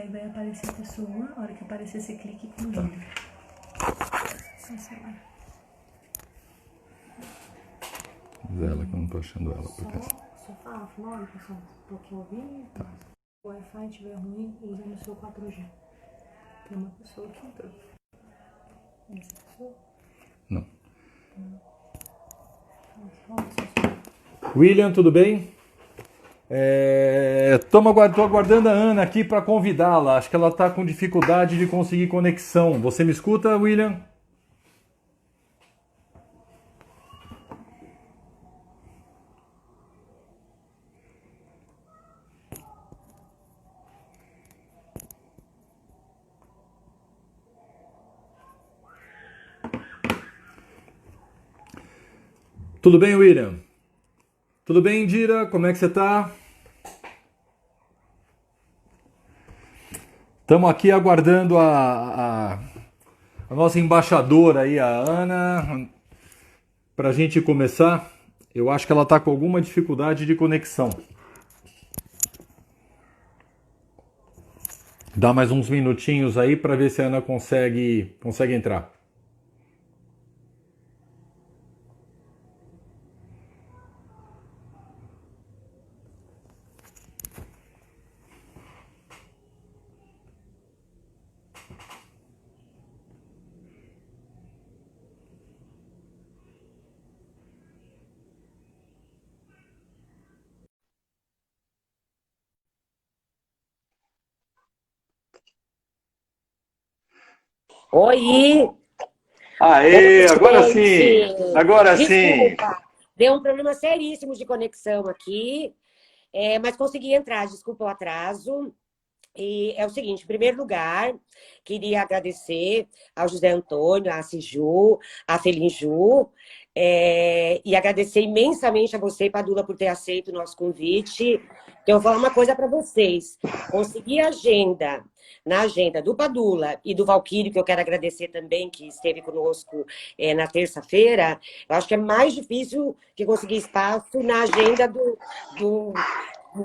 aí vai aparecer a pessoa, a hora que aparecer você clica e convida. Só celular. Ela que eu não tô achando ela. Porque... Só fala, olha pessoal, tô aqui ouvindo, se o Wi-Fi estiver ruim, usa no seu 4G. Tem uma pessoa que entrou. Essa pessoa? Não. William, tudo bem? Tô aguardando a Ana aqui para convidá-la. Acho que ela está com dificuldade de conseguir conexão. Você me escuta, William? Tudo bem, William? Tudo bem, Indira? Como é que você está? Estamos aqui aguardando a nossa embaixadora aí, a Ana, para a gente começar. Eu acho que ela está com alguma dificuldade de conexão. Dá mais uns minutinhos aí para ver se a Ana consegue entrar. Oi! Aê, Oi, agora sim! gente! Agora sim! Desculpa, deu um problema seríssimo de conexão aqui, mas consegui entrar, desculpa o atraso. E é o seguinte, em primeiro lugar, queria agradecer ao José Antônio, à Ciju, à Felinju, e agradecer imensamente a você, Padula, por ter aceito o nosso convite. Então, eu vou falar uma coisa para vocês. Conseguir agenda na agenda do Padula e do Valquírio, que eu quero agradecer também, que esteve conosco na terça-feira, eu acho que é mais difícil que conseguir espaço na agenda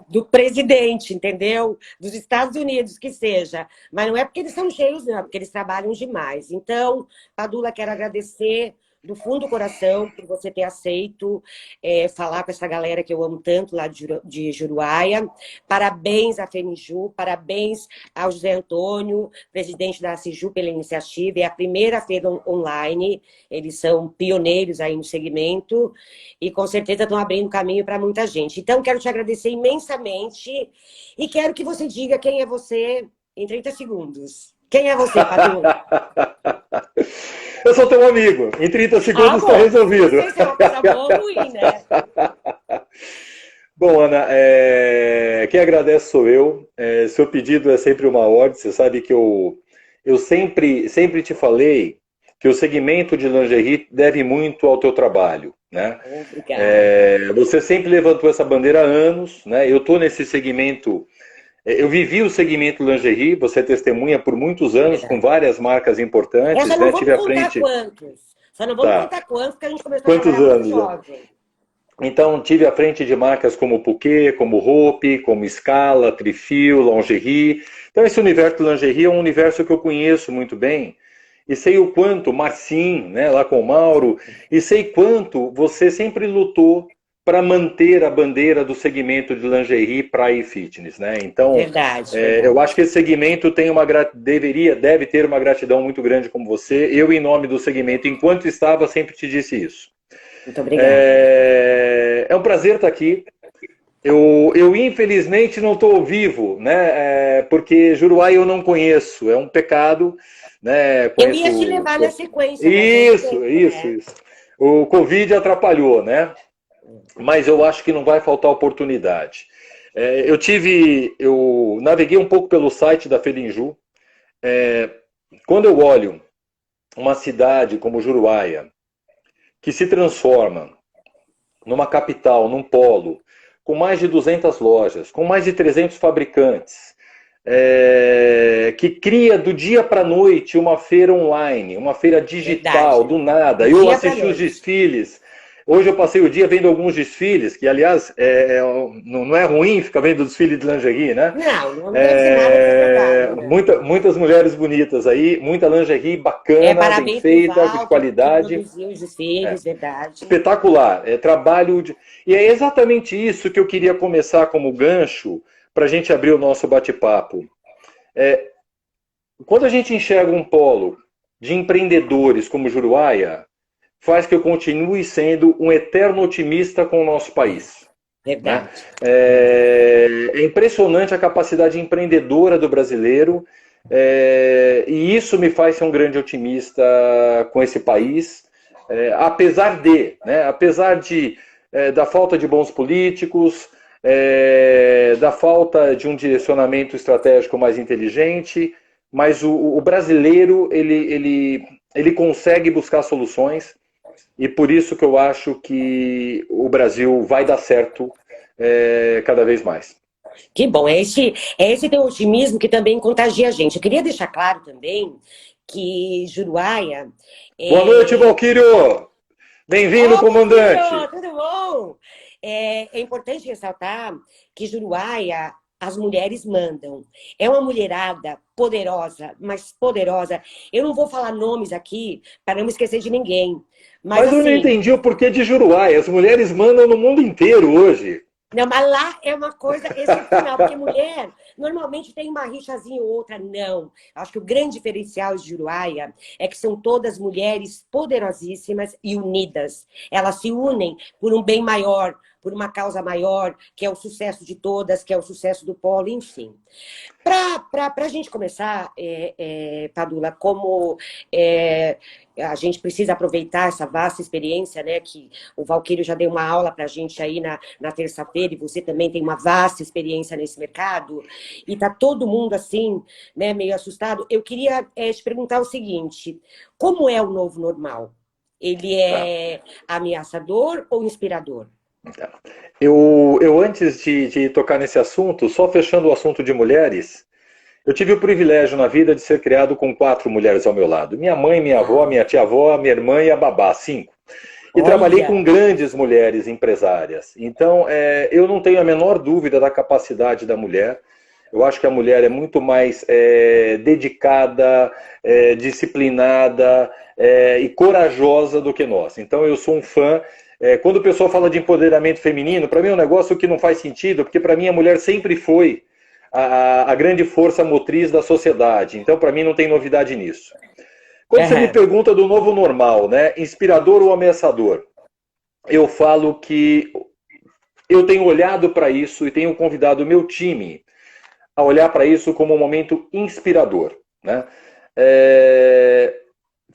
do presidente, entendeu? Dos Estados Unidos, que seja. Mas não é porque eles são cheios, não, é porque eles trabalham demais. Então, Padula, quero agradecer do fundo do coração por você ter aceito falar com essa galera que eu amo tanto lá de Juruáia. Parabéns à FENIJU, parabéns ao José Antônio, presidente da CIJU, pela iniciativa. É a primeira feira online, eles são pioneiros aí no segmento e com certeza estão abrindo caminho para muita gente. Então, quero te agradecer imensamente e quero que você diga quem é você em 30 segundos. Quem é você, Padula? Eu sou teu amigo. Em 30 segundos está resolvido. Não sei se é uma coisa boa ou ruim, né? Bom, Ana, quem agradece sou eu. Seu pedido é sempre uma ordem. Você sabe que eu sempre te falei que o segmento de lingerie deve muito ao teu trabalho, né? Obrigada. Você sempre levantou essa bandeira há anos, né? Eu estou nesse segmento. Eu vivi o segmento lingerie, você é testemunha por muitos anos, com várias marcas importantes, Só não né? vamos Tive à contar frente. quantos. Só não vamos contar quantos, porque a gente começou a Quantos trabalhar muito anos? jovem. Então, tive à frente de marcas como Puquê, como Hope, como Scala, Trifil, Lingerie. Então, esse universo de lingerie é um universo que eu conheço muito bem. E sei o quanto, Marcin, né, lá com o Mauro, e sei quanto você sempre lutou para manter a bandeira do segmento de lingerie, praia e fitness, né? Então, Verdade. eu acho que esse segmento tem deve ter uma gratidão muito grande como você. Eu, em nome do segmento, enquanto estava, sempre te disse isso. Muito obrigada. É um prazer estar aqui. Eu infelizmente não estou ao vivo, né? Porque Juruá eu não conheço, é um pecado, né? Eu ia te levar na sequência, mas Isso. O Covid atrapalhou, né? Mas eu acho que não vai faltar oportunidade. Eu naveguei um pouco pelo site da Felinju. Quando eu olho uma cidade como Juruáia, que se transforma numa capital, num polo, com mais de 200 lojas, com mais de 300 fabricantes, que cria do dia para a noite uma feira online, uma feira digital, do nada. Eu assisti os desfiles, Hoje eu passei o dia vendo alguns desfiles, que aliás não é ruim ficar vendo desfile de lingerie, né? Não deve ser nada desagradável, né? Muitas mulheres bonitas aí, muita lingerie bacana, bem Parabéns pro feita, de Val, que qualidade. produziu os desfiles, verdade. Espetacular, trabalho de... E é exatamente isso que eu queria começar como gancho para a gente abrir o nosso bate-papo. Quando a gente enxerga um polo de empreendedores como Juruáia, faz que eu continue sendo um eterno otimista com o nosso país. Verdade. Né? É impressionante a capacidade empreendedora do brasileiro, e isso me faz ser um grande otimista com esse país, apesar da falta de bons políticos, da falta de um direcionamento estratégico mais inteligente, mas o brasileiro ele consegue buscar soluções. E por isso que eu acho que o Brasil vai dar certo cada vez mais. Que bom, é esse teu otimismo que também contagia a gente. Eu queria deixar claro também que Juruáia... Boa noite, Valquírio! Bem-vindo, comandante! Valquírio, tudo bom? É importante ressaltar que Juruáia, as mulheres mandam. É uma mulherada poderosa, mas poderosa. Eu não vou falar nomes aqui para não me esquecer de ninguém. Mas eu assim, não entendi o porquê de Juruáia. As mulheres mandam no mundo inteiro hoje. Não, mas lá é uma coisa excepcional, porque mulher normalmente tem uma rixazinha ou outra, não. Acho que o grande diferencial de Juruáia é que são todas mulheres poderosíssimas e unidas. Elas se unem por um bem maior, por uma causa maior, que é o sucesso de todas, que é o sucesso do polo, enfim. Para a gente começar, Padula, como a gente precisa aproveitar essa vasta experiência, né, que o Valquírio já deu uma aula para a gente aí na terça-feira, e você também tem uma vasta experiência nesse mercado, e está todo mundo assim, né, meio assustado. Eu queria te perguntar o seguinte, como é o novo normal? Ele é ameaçador ou inspirador? Eu antes de tocar nesse assunto, só fechando o assunto de mulheres, eu tive o privilégio na vida de ser criado com 4 mulheres ao meu lado. Minha mãe, minha avó, minha tia-avó, minha irmã e a babá, 5. E trabalhei com grandes mulheres empresárias. Então, eu não tenho a menor dúvida da capacidade da mulher. Eu acho que a mulher é muito mais dedicada, disciplinada e corajosa do que nós. Então, eu sou um fã. Quando o pessoal fala de empoderamento feminino, para mim é um negócio que não faz sentido, porque para mim a mulher sempre foi a grande força motriz da sociedade. Então, para mim, não tem novidade nisso. Quando você me pergunta do novo normal, né, inspirador ou ameaçador, eu falo que eu tenho olhado para isso e tenho convidado o meu time a olhar para isso como um momento inspirador. Né?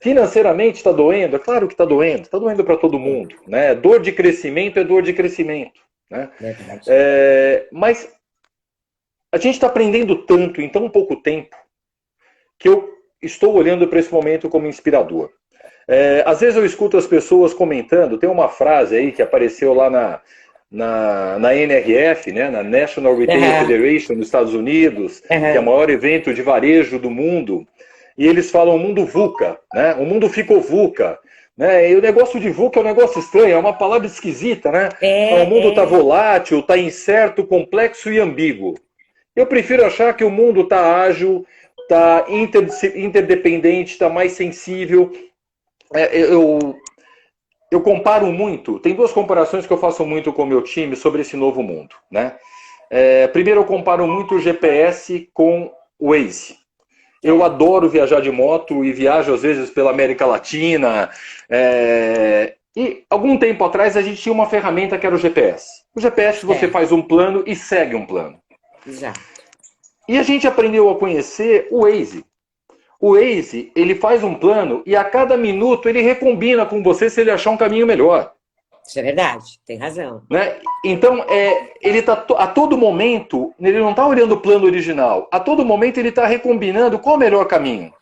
Financeiramente está doendo? É claro que está doendo para todo mundo. Né? Dor de crescimento é dor de crescimento. Né? Mas a gente está aprendendo tanto em tão pouco tempo que eu estou olhando para esse momento como inspirador. Às vezes eu escuto as pessoas comentando, tem uma frase aí que apareceu lá na NRF, né, na National Retail Federation nos Estados Unidos, que é o maior evento de varejo do mundo, e eles falam o mundo VUCA, né? O mundo ficou VUCA. Né? E o negócio de VUCA é um negócio estranho, é uma palavra esquisita, né? O mundo está volátil, está incerto, complexo e ambíguo. Eu prefiro achar que o mundo está ágil, está interdependente, está mais sensível. Eu comparo muito, tem 2 comparações que eu faço muito com o meu time sobre esse novo mundo. Né? Primeiro, eu comparo muito o GPS com o Waze. Eu adoro viajar de moto e viajo às vezes pela América Latina. E algum tempo atrás a gente tinha uma ferramenta que era o GPS. O GPS você faz um plano e segue um plano. Exato. E a gente aprendeu a conhecer o Waze. O Waze, ele faz um plano e a cada minuto ele recombina com você se ele achar um caminho melhor. Isso é verdade, tem razão. Né? Então, ele está a todo momento, ele não está olhando o plano original, a todo momento ele está recombinando qual é o melhor caminho.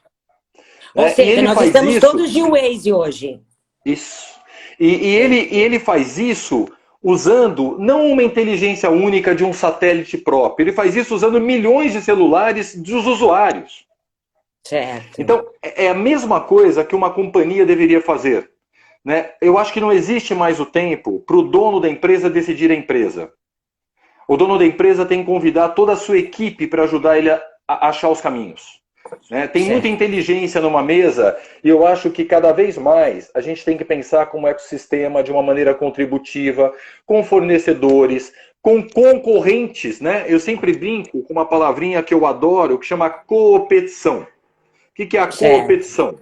Ou seja, nós estamos todos de Waze hoje. Isso. E ele faz isso usando não uma inteligência única de um satélite próprio, ele faz isso usando milhões de celulares dos usuários. Certo. Então, é a mesma coisa que uma companhia deveria fazer. né? Eu acho que não existe mais o tempo para o dono da empresa decidir a empresa. O dono da empresa tem que convidar toda a sua equipe para ajudar ele a achar os caminhos. Né? Tem muita inteligência numa mesa e eu acho que cada vez mais a gente tem que pensar como ecossistema de uma maneira contributiva, com fornecedores, com concorrentes. Né? Eu sempre brinco com uma palavrinha que eu adoro, que chama coopetição. O que é a coopetição?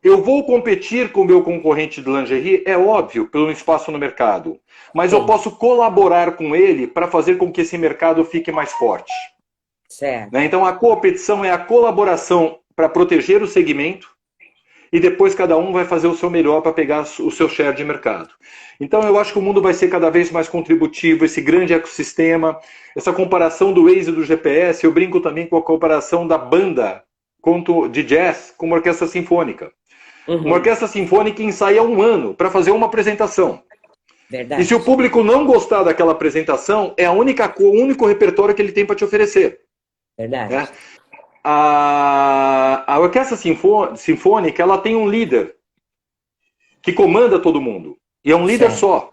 Eu vou competir com o meu concorrente de lingerie, é óbvio, pelo espaço no mercado. Mas eu posso colaborar com ele para fazer com que esse mercado fique mais forte. Certo. Né? Então, a coopetição é a colaboração para proteger o segmento e depois cada um vai fazer o seu melhor para pegar o seu share de mercado. Então, eu acho que o mundo vai ser cada vez mais contributivo, esse grande ecossistema, essa comparação do Waze e do GPS, eu brinco também com a comparação da banda de jazz com uma orquestra sinfônica. Uma orquestra sinfônica ensaia 1 ano para fazer uma apresentação. Verdade. E se o público não gostar daquela apresentação, é o único repertório que ele tem para te oferecer. Verdade. Né? A orquestra sinfônica, ela tem um líder que comanda todo mundo. E é um líder só.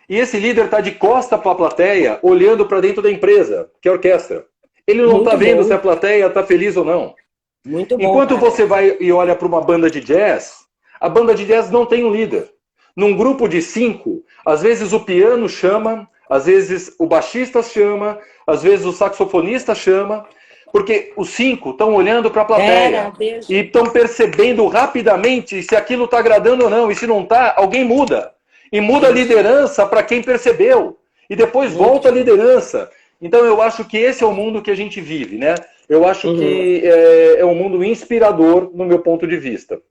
E esse líder está de costa para a plateia, olhando para dentro da empresa, que é a orquestra. Ele não está vendo se a plateia está feliz ou não. Muito bom. Enquanto você vai e olha para uma banda de jazz, a banda de jazz não tem um líder. Num grupo de 5, às vezes o piano chama, às vezes o baixista chama, às vezes o saxofonista chama, porque os 5 estão olhando para a plateia e estão percebendo rapidamente se aquilo está agradando ou não. E se não está, alguém muda. E muda a liderança para quem percebeu. E depois volta a liderança. Então eu acho que esse é o mundo que a gente vive, né? Eu acho que é um mundo inspirador no meu ponto de vista.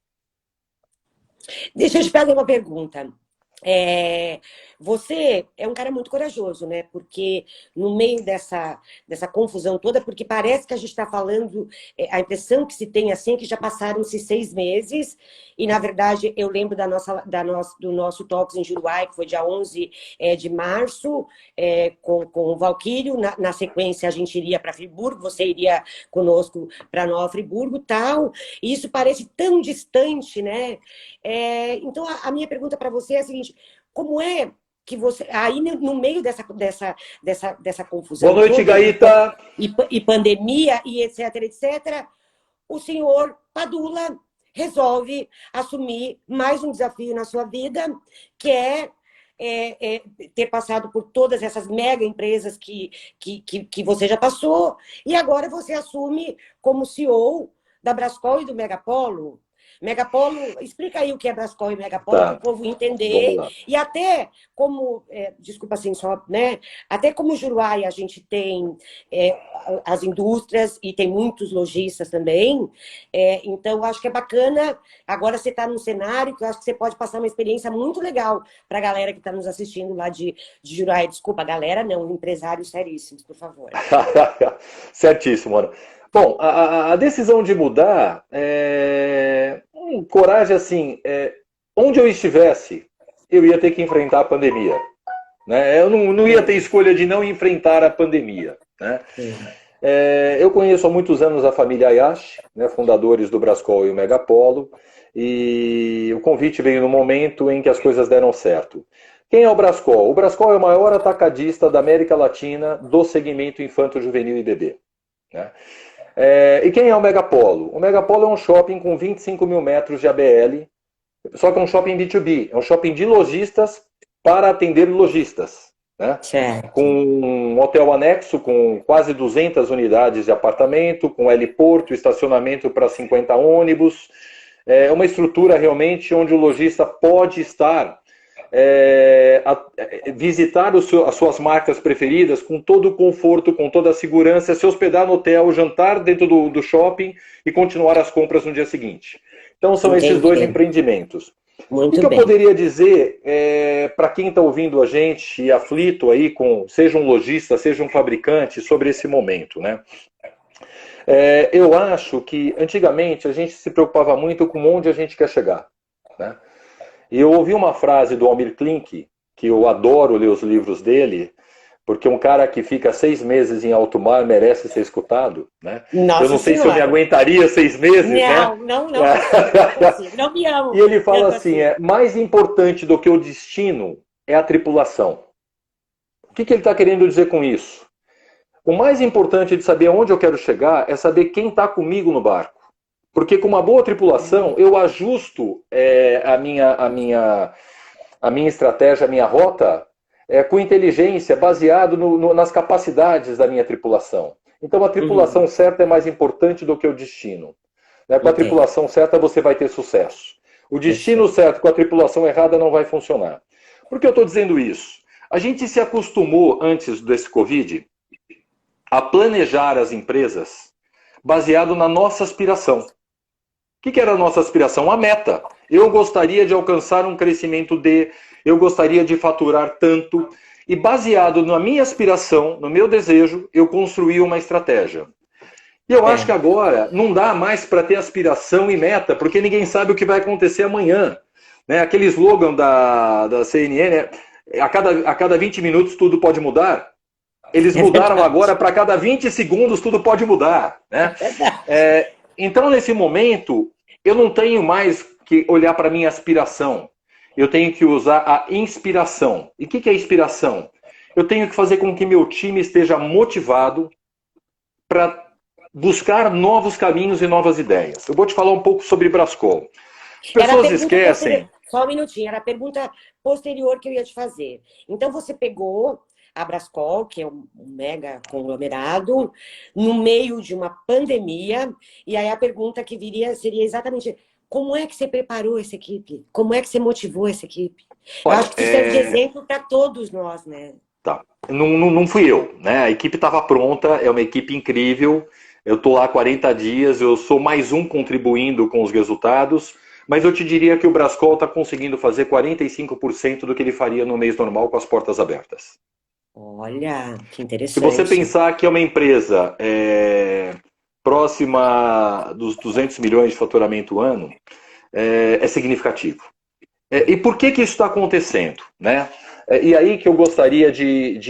Deixa eu te fazer uma pergunta. Você é um cara muito corajoso, né? Porque no meio dessa confusão toda, porque parece que a gente está falando, a impressão que se tem assim, que já passaram-se 6 meses, e na verdade eu lembro do nosso Talks em Juruá, que foi dia 11 de março, com o Valquírio, na sequência a gente iria para Friburgo, você iria conosco para Nova Friburgo e tal, e isso parece tão distante, né? Então a minha pergunta para você é a seguinte: como é que você, aí no meio dessa confusão Boa noite, toda, Gaíta! E pandemia, e etc., o senhor Padula resolve assumir mais um desafio na sua vida, que é ter passado por todas essas mega empresas que você já passou, e agora você assume como CEO da Brascol e do Megapolo. Megapolo, explica aí o que é Brascol e Megapolo, para o povo entender. E até como, desculpa assim só, né? Até como Juruá a gente tem as indústrias e tem muitos lojistas também. Então, acho que é bacana. Agora você está num cenário que eu acho que você pode passar uma experiência muito legal para a galera que está nos assistindo lá de Juruá. Desculpa, galera, não, empresários seríssimos, por favor. Certíssimo, Ana. Bom, a decisão de mudar, coragem assim, onde eu estivesse, eu ia ter que enfrentar a pandemia. Né? Eu não ia ter escolha de não enfrentar a pandemia. Né? Eu conheço há muitos anos a família Ayashi, né, fundadores do Brascol e o Megapolo, e o convite veio no momento em que as coisas deram certo. Quem é o Brascol? O Brascol é o maior atacadista da América Latina do segmento infanto-juvenil e bebê. Né? E quem é o Megapolo? O Megapolo é um shopping com 25 mil metros de ABL, só que é um shopping B2B, é um shopping de lojistas para atender lojistas. Né? Com um hotel anexo, com quase 200 unidades de apartamento, com heliporto, estacionamento para 50 ônibus. É uma estrutura realmente onde o lojista pode estar, visitar as suas marcas preferidas com todo o conforto, com toda a segurança, se hospedar no hotel, jantar dentro do shopping e continuar as compras no dia seguinte. Então são esses dois empreendimentos. O que eu poderia dizer para quem está ouvindo a gente e aflito aí seja um lojista, seja um fabricante, sobre esse momento, né? Eu acho que antigamente a gente se preocupava muito com onde a gente quer chegar, né? E eu ouvi uma frase do Almir Klink, que eu adoro ler os livros dele, Porque um cara que fica 6 meses em alto mar merece ser escutado, né? Nossa Eu não sei se eu me Senhora. aguentaria 6 meses, né? Não consigo, não consigo. Não me amo. E ele fala Não assim, consigo. mais importante do que o destino é a tripulação. O que ele está querendo dizer com isso? O mais importante de saber aonde eu quero chegar é saber quem está comigo no barco. Porque com uma boa tripulação, eu ajusto a minha estratégia, a minha rota, com inteligência, baseado nas capacidades da minha tripulação. Então, a tripulação certa é mais importante do que o destino. Né? Com a tripulação certa, você vai ter sucesso. O destino certo com a tripulação errada não vai funcionar. Por que eu estou dizendo isso? A gente se acostumou, antes desse Covid, a planejar as empresas baseado na nossa aspiração. O que era a nossa aspiração? A meta. Eu gostaria de alcançar um crescimento eu gostaria de faturar tanto, e baseado na minha aspiração, no meu desejo, eu construí uma estratégia. E eu acho que agora não dá mais para ter aspiração e meta, porque ninguém sabe o que vai acontecer amanhã. Né? Aquele slogan da CNN, a cada 20 minutos tudo pode mudar. Eles mudaram agora para cada 20 segundos tudo pode mudar. Né? Então, nesse momento, eu não tenho mais que olhar para a minha aspiração. Eu tenho que usar a inspiração. E o que é inspiração? Eu tenho que fazer com que meu time esteja motivado para buscar novos caminhos e novas ideias. Eu vou te falar um pouco sobre Brascol. As pessoas esquecem... Só um minutinho, era a pergunta posterior que eu ia te fazer. Então, você pegou a Brascol, que é um mega conglomerado, no meio de uma pandemia, e aí a pergunta que viria seria exatamente: como é que você preparou essa equipe? Como é que você motivou essa equipe? Olha, eu acho que isso serve de exemplo para todos nós, né? Tá. Não fui eu, né? A equipe estava pronta, é uma equipe incrível. Eu estou lá há 40 dias, eu sou mais um contribuindo com os resultados, mas eu te diria que o Brascol está conseguindo fazer 45% do que ele faria no mês normal com as portas abertas. Olha, que interessante. Se você pensar que é uma empresa próxima dos 200 milhões de faturamento ano, é significativo. E por que isso está acontecendo? Né? E aí que eu gostaria de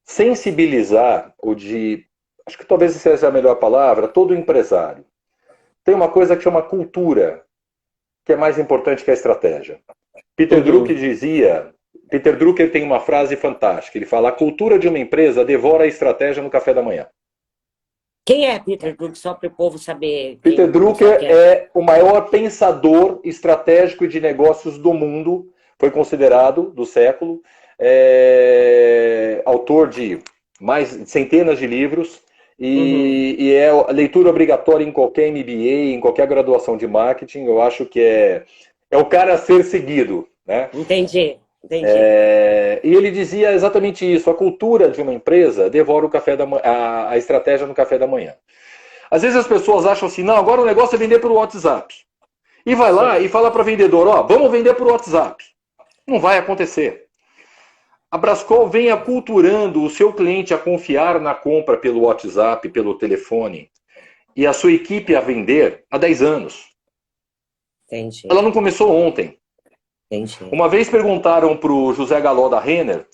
sensibilizar, acho que talvez essa seja a melhor palavra, todo empresário. Tem uma coisa que chama cultura, que é mais importante que a estratégia. Peter Drucker tem uma frase fantástica. Ele fala: a cultura de uma empresa devora a estratégia no café da manhã. Quem é Peter Drucker, só para o povo saber? Peter Drucker é o maior pensador estratégico de negócios do mundo, foi considerado, do século, autor de centenas de livros, e é a leitura obrigatória em qualquer MBA, em qualquer graduação de marketing. Eu acho que é o cara a ser seguido. Né? Entendi. E ele dizia exatamente isso: a cultura de uma empresa devora a estratégia no café da manhã. Às vezes as pessoas acham assim: não, agora o negócio é vender pelo WhatsApp. E vai lá e fala para o vendedor: vamos vender por WhatsApp. Não vai acontecer. A Brascol vem aculturando o seu cliente a confiar na compra pelo WhatsApp, pelo telefone, e a sua equipe a vender há 10 anos. Entendi. Ela não começou ontem. Entendi. Uma vez perguntaram para o José Galó da Renner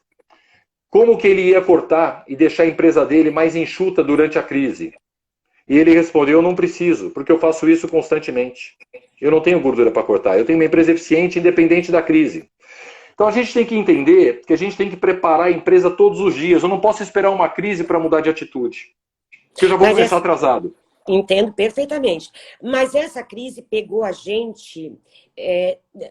como que ele ia cortar e deixar a empresa dele mais enxuta durante a crise. E ele respondeu: eu não preciso, porque eu faço isso constantemente. Eu não tenho gordura para cortar. Eu tenho uma empresa eficiente, independente da crise. Então a gente tem que entender que a gente tem que preparar a empresa todos os dias. Eu não posso esperar uma crise para mudar de atitude, porque eu já vou começar atrasado. Entendo perfeitamente. Mas essa crise pegou a gente,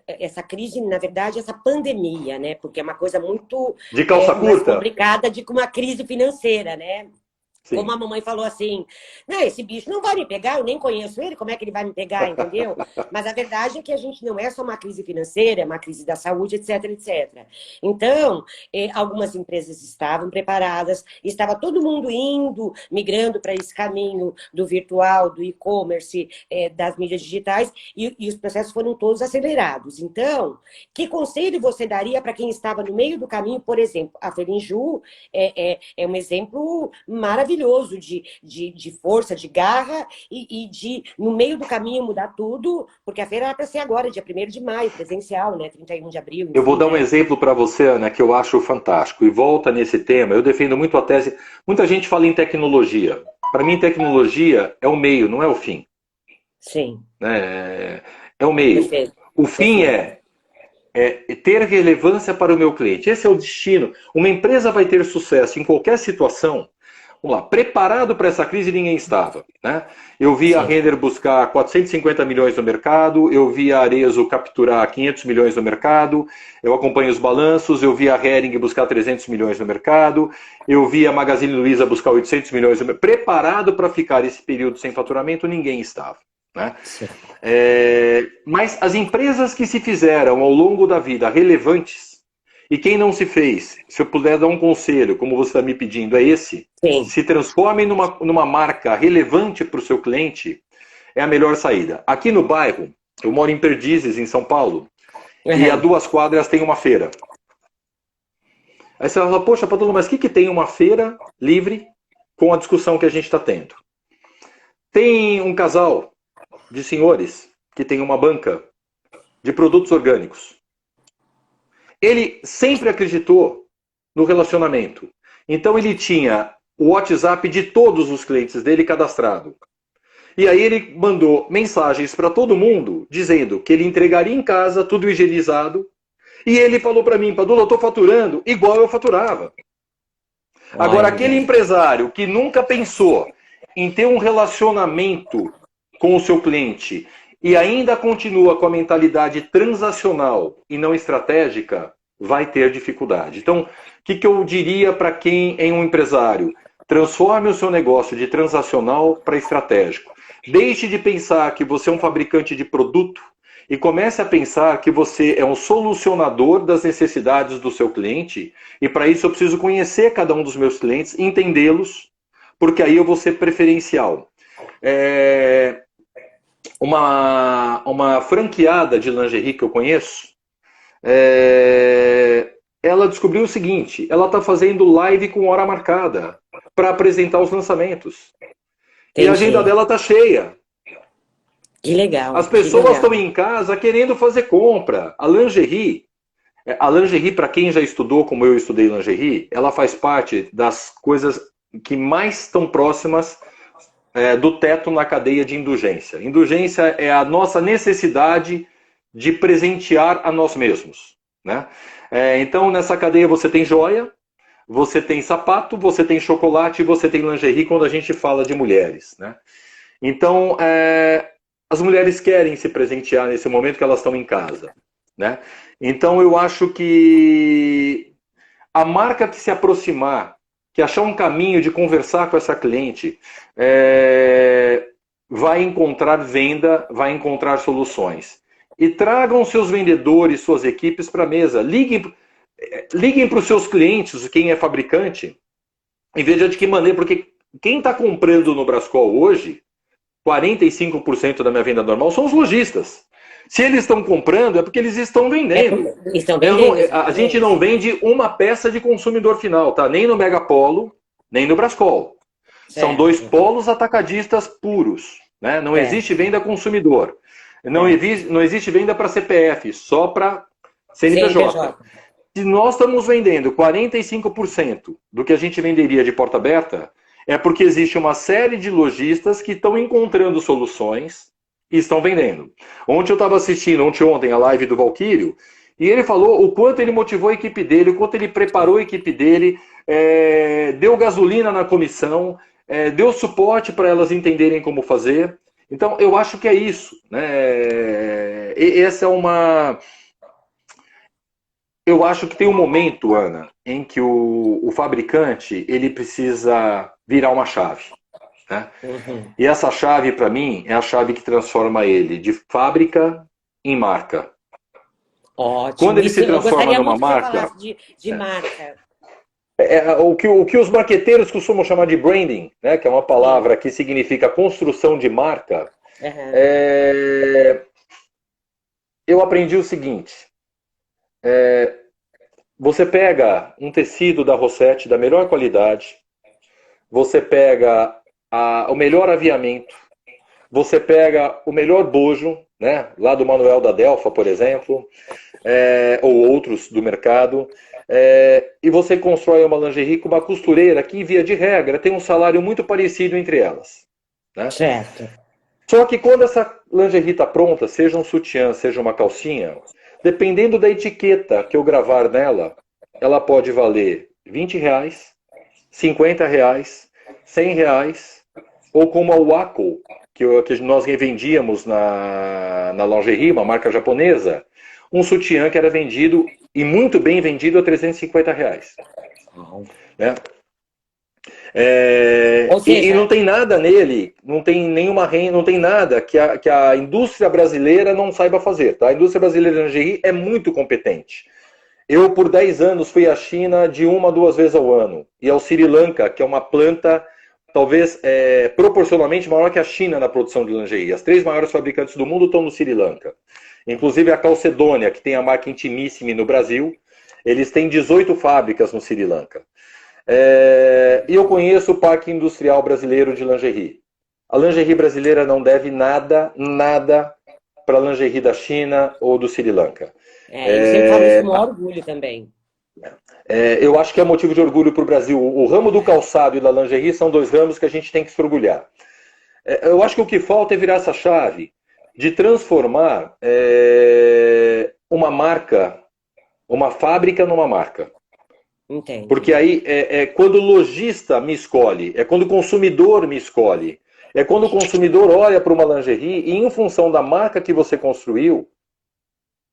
essa crise, na verdade, essa pandemia, né? Porque é uma coisa muito de calça curta, complicada de uma crise financeira, né? Sim. Como a mamãe falou assim: não, esse bicho não vai me pegar, eu nem conheço ele, como é que ele vai me pegar, entendeu? Mas a verdade é que a gente não é só uma crise financeira, é uma crise da saúde, etc, etc. Então, algumas empresas estavam preparadas, estava todo mundo migrando para esse caminho do virtual, do e-commerce, das mídias digitais, e os processos foram todos acelerados. Então, que conselho você daria para quem estava no meio do caminho? Por exemplo, a Felinju é um exemplo maravilhoso maravilhoso de força, de garra e de, no meio do caminho, mudar tudo, porque a feira era para ser agora, dia 1º de maio, presencial, né? 31 de abril. Eu vou Enfim, dar um né? exemplo para você, Ana, que eu acho fantástico. E volta nesse tema. Eu defendo muito a tese. Muita gente fala em tecnologia. Para mim, tecnologia é o meio, não é o fim. Sim, Né? É o meio. perfeito. O fim Perfeito. é ter relevância para o meu cliente. Esse é o destino. Uma empresa vai ter sucesso em qualquer situação. Vamos lá, preparado para essa crise ninguém estava. Né? Eu vi a Sim. Renner buscar 450 milhões no mercado, eu vi a Arezzo capturar 500 milhões no mercado, eu acompanho os balanços, eu vi a Hering buscar 300 milhões no mercado, eu vi a Magazine Luiza buscar 800 milhões no mercado. Preparado para ficar esse período sem faturamento, ninguém estava. Né? Mas as empresas que se fizeram ao longo da vida relevantes, e quem não se fez, se eu puder dar um conselho, como você está me pedindo, é esse: Sim. se transforme numa marca relevante para o seu cliente, é a melhor saída. Aqui no bairro, eu moro em Perdizes, em São Paulo, e a 2 quadras tem uma feira. Aí você fala, poxa, Padula, mas o que tem uma feira livre com a discussão que a gente está tendo? Tem um casal de senhores que tem uma banca de produtos orgânicos. Ele sempre acreditou no relacionamento. Então ele tinha o WhatsApp de todos os clientes dele cadastrado. E aí ele mandou mensagens para todo mundo dizendo que ele entregaria em casa tudo higienizado. E ele falou para mim, Padula, eu estou faturando igual eu faturava. Agora, aquele empresário que nunca pensou em ter um relacionamento com o seu cliente e ainda continua com a mentalidade transacional e não estratégica, vai ter dificuldade. Então, o que eu diria para quem é um empresário? Transforme o seu negócio de transacional para estratégico. Deixe de pensar que você é um fabricante de produto e comece a pensar que você é um solucionador das necessidades do seu cliente, e para isso eu preciso conhecer cada um dos meus clientes, entendê-los, porque aí eu vou ser preferencial. Uma franqueada de lingerie que eu conheço, ela descobriu o seguinte: ela está fazendo live com hora marcada para apresentar os lançamentos. Entendi. E a agenda dela está cheia. Que legal. As pessoas estão em casa querendo fazer compra. A lingerie, para quem já estudou como eu estudei lingerie, ela faz parte das coisas que mais estão próximas do teto na cadeia de indulgência. Indulgência é a nossa necessidade de presentear a nós mesmos. Né? Então, nessa cadeia você tem joia, você tem sapato, você tem chocolate e você tem lingerie quando a gente fala de mulheres. Né? Então, as mulheres querem se presentear nesse momento que elas estão em casa. Né? Então, eu acho que a marca que se aproximar, que achar um caminho de conversar com essa cliente, vai encontrar venda, vai encontrar soluções. E tragam seus vendedores, suas equipes para a mesa. Liguem para os seus clientes, quem é fabricante, e veja de que maneira, porque quem está comprando no Brascol hoje, 45% da minha venda normal são os lojistas. Se eles estão comprando, é porque eles estão vendendo. A gente não vende uma peça de consumidor final, tá? Nem no Megapolo, nem no Brascol. São 2 polos atacadistas puros. Né? Não existe venda consumidor. Não existe venda para CPF, só para CNPJ. Se nós estamos vendendo 45% do que a gente venderia de porta aberta, é porque existe uma série de lojistas que estão encontrando soluções e estão vendendo. Ontem eu estava assistindo, ontem, a live do Valquírio, e ele falou o quanto ele motivou a equipe dele, o quanto ele preparou a equipe dele, deu gasolina na comissão, deu suporte para elas entenderem como fazer. Então, eu acho que é isso. Né? Essa é uma... Eu acho que tem um momento, Ana, em que o fabricante ele precisa virar uma chave. Né? Uhum. E essa chave, para mim, é a chave que transforma ele de fábrica em marca. Ótimo. Quando ele se transforma numa marca... de marca. O que os marqueteiros costumam chamar de branding, né? Que é uma palavra que significa construção de marca. Uhum. Eu aprendi o seguinte... você pega um tecido da Rossetti da melhor qualidade, você pega o melhor aviamento, você pega o melhor bojo, né? Lá do Manuel da Delfa, por exemplo, ou outros do mercado, e você constrói uma lingerie com uma costureira que, via de regra, tem um salário muito parecido entre elas. Né? Certo. Só que quando essa lingerie está pronta, seja um sutiã, seja uma calcinha, dependendo da etiqueta que eu gravar nela, ela pode valer R$ 20, R$ 50, R$ 100, ou como a Wako, que nós vendíamos na lingerie, uma marca japonesa, um sutiã que era vendido, e muito bem vendido, a R$ 350. Né? Ou seja, E não tem nada nele, não tem nenhuma renda, não tem nada que a indústria brasileira não saiba fazer. Tá? A indústria brasileira de lingerie é muito competente. Eu, por 10 anos, fui à China de 1 a 2 vezes ao ano. E ao Sri Lanka, que é uma planta, talvez, proporcionalmente maior que a China na produção de lingerie. As 3 maiores fabricantes do mundo estão no Sri Lanka. Inclusive a Calcedônia, que tem a marca Intimissimi no Brasil, eles têm 18 fábricas no Sri Lanka. E eu conheço o Parque Industrial Brasileiro de Lingerie. A lingerie brasileira não deve nada para a lingerie da China ou do Sri Lanka. eu sempre falo isso com o maior orgulho também. Eu acho que é motivo de orgulho para o Brasil. O ramo do calçado e da lingerie são 2 ramos que a gente tem que se orgulhar. Eu acho que o que falta é virar essa chave de transformar uma marca, uma fábrica numa marca. Entendi. Porque aí quando o lojista me escolhe, é quando o consumidor me escolhe, é quando o consumidor olha para uma lingerie e, em função da marca que você construiu,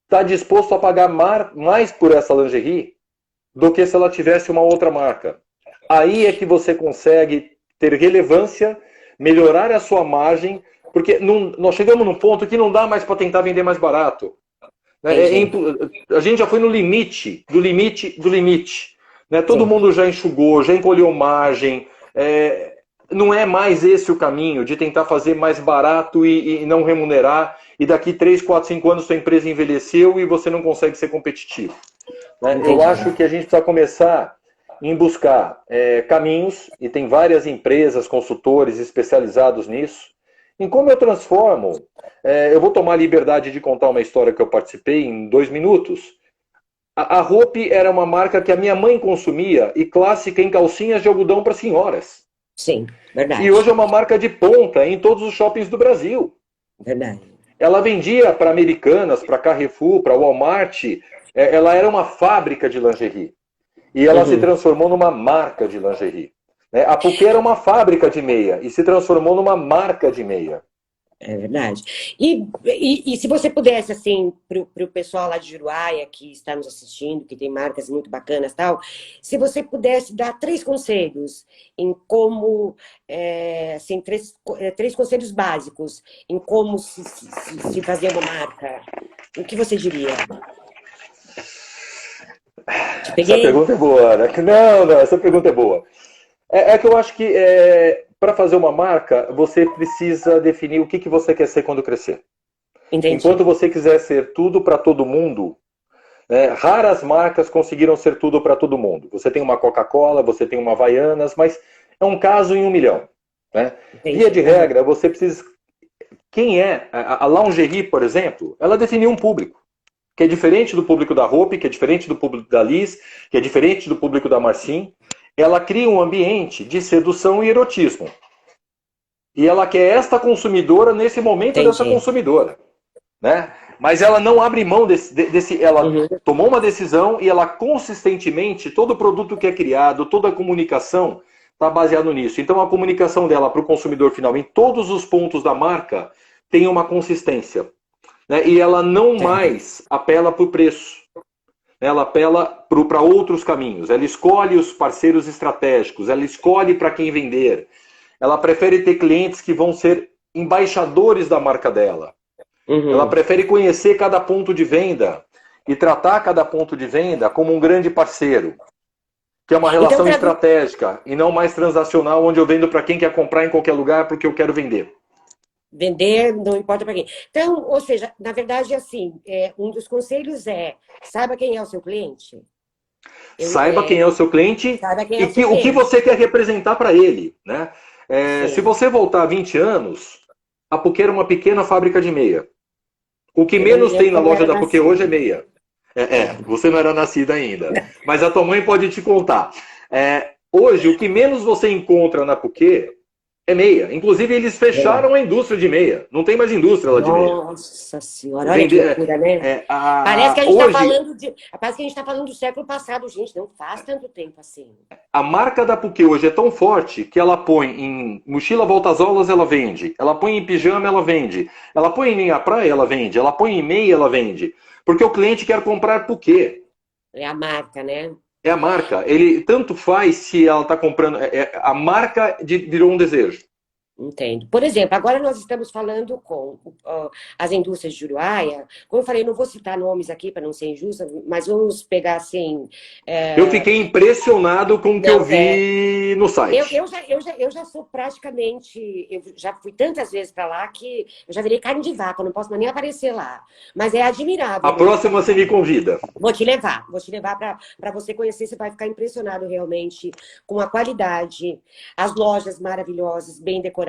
está disposto a pagar mais por essa lingerie do que se ela tivesse uma outra marca. Aí é que você consegue ter relevância, melhorar a sua margem, porque nós chegamos num ponto que não dá mais para tentar vender mais barato. A gente já foi no limite, do limite, do limite. Né? Todo mundo já enxugou, já encolheu margem. Não é mais esse o caminho de tentar fazer mais barato e não remunerar, e daqui 3, 4, 5 anos sua empresa envelheceu e você não consegue ser competitivo. Né? Eu acho que a gente precisa começar em buscar caminhos, e tem várias empresas, consultores especializados nisso, em como eu transformo. Eu vou tomar a liberdade de contar uma história que eu participei em 2 minutos. A Hope era uma marca que a minha mãe consumia, e clássica em calcinhas de algodão para senhoras. Sim, verdade. E hoje é uma marca de ponta em todos os shoppings do Brasil. Verdade. Ela vendia para Americanas, para Carrefour, para Walmart. Ela era uma fábrica de lingerie. E ela se transformou numa marca de lingerie. A Puquê era uma fábrica de meia e se transformou numa marca de meia. É verdade. E se você pudesse, assim, para o pessoal lá de Juruáia, que está nos assistindo, que tem marcas muito bacanas e tal, se você pudesse dar 3 conselhos em como, assim, 3 conselhos básicos em como se fazer uma marca, o que você diria? Essa pergunta é boa, né? Não, essa pergunta é boa. Que eu acho que para fazer uma marca, você precisa definir o que você quer ser quando crescer. Entendi. Enquanto você quiser ser tudo para todo mundo, raras marcas conseguiram ser tudo para todo mundo. Você tem uma Coca-Cola, você tem uma Havaianas, mas é um caso em 1 milhão. Né? Via de regra, você precisa... Quem é? A lingerie, por exemplo, ela definiu um público, que é diferente do público da Hope, que é diferente do público da Liz, que é diferente do público da Marcin. Ela cria um ambiente de sedução e erotismo. E ela quer esta consumidora nesse momento dessa consumidora. Né? Mas ela não abre mão desse ela tomou uma decisão e ela consistentemente, todo produto que é criado, toda a comunicação está baseado nisso. Então a comunicação dela para o consumidor final, em todos os pontos da marca, tem uma consistência. Né? E ela não mais apela para o preço. Ela apela para outros caminhos. Ela escolhe os parceiros estratégicos, ela escolhe para quem vender. Ela prefere ter clientes que vão ser embaixadores da marca dela. Ela prefere conhecer cada ponto de venda e tratar cada ponto de venda como um grande parceiro, que é uma relação estratégica e não mais transacional, onde eu vendo para quem quer comprar em qualquer lugar porque eu quero vender. Vender, não importa para quem. Então, ou seja, na verdade, assim, um dos conselhos saiba quem é o seu cliente. Eu Saiba quem é o seu cliente Saiba quem é e o seu o que cliente. você quer representar para ele, né? Se Sim. você voltar 20 anos, a Puquê era uma pequena fábrica de meia. O que Eu não me menos tem lembro na que eu não loja era da Puquê hoje é nascida. meia. Você não era nascida ainda. Mas a tua mãe pode te contar. Hoje, o que menos você encontra na Puquê é meia. Inclusive, eles fecharam a indústria de meia. Não tem mais indústria lá de meia. Nossa senhora, olha que Vender, loucura, né? hoje, Parece que a gente está falando do século passado, gente. Não faz tanto tempo assim. a marca da Puquê hoje é tão forte que ela põe em mochila volta-aulas, ela vende. Ela põe em pijama, ela vende. Ela põe em meia praia, ela vende. Ela põe em meia, ela vende. Porque o cliente quer comprar Puquê. É a marca, né? É a marca. Ele tanto faz se ela está comprando. A marca virou um desejo. Entendo. Por exemplo, agora nós estamos falando com as indústrias de Uruguaia. Como eu falei, não vou citar nomes aqui para não ser injusta, mas vamos pegar assim. Eu fiquei impressionado com o que eu Não, vi no Eu, site. eu, já, eu, já, eu já sou praticamente. Eu já fui tantas vezes para lá que eu já virei carne de vaca, eu não posso mais nem aparecer lá. Mas é admirável A mesmo. próxima você me convida. Vou te levar para você conhecer, você vai ficar impressionado realmente com a qualidade, as lojas maravilhosas, bem decoradas,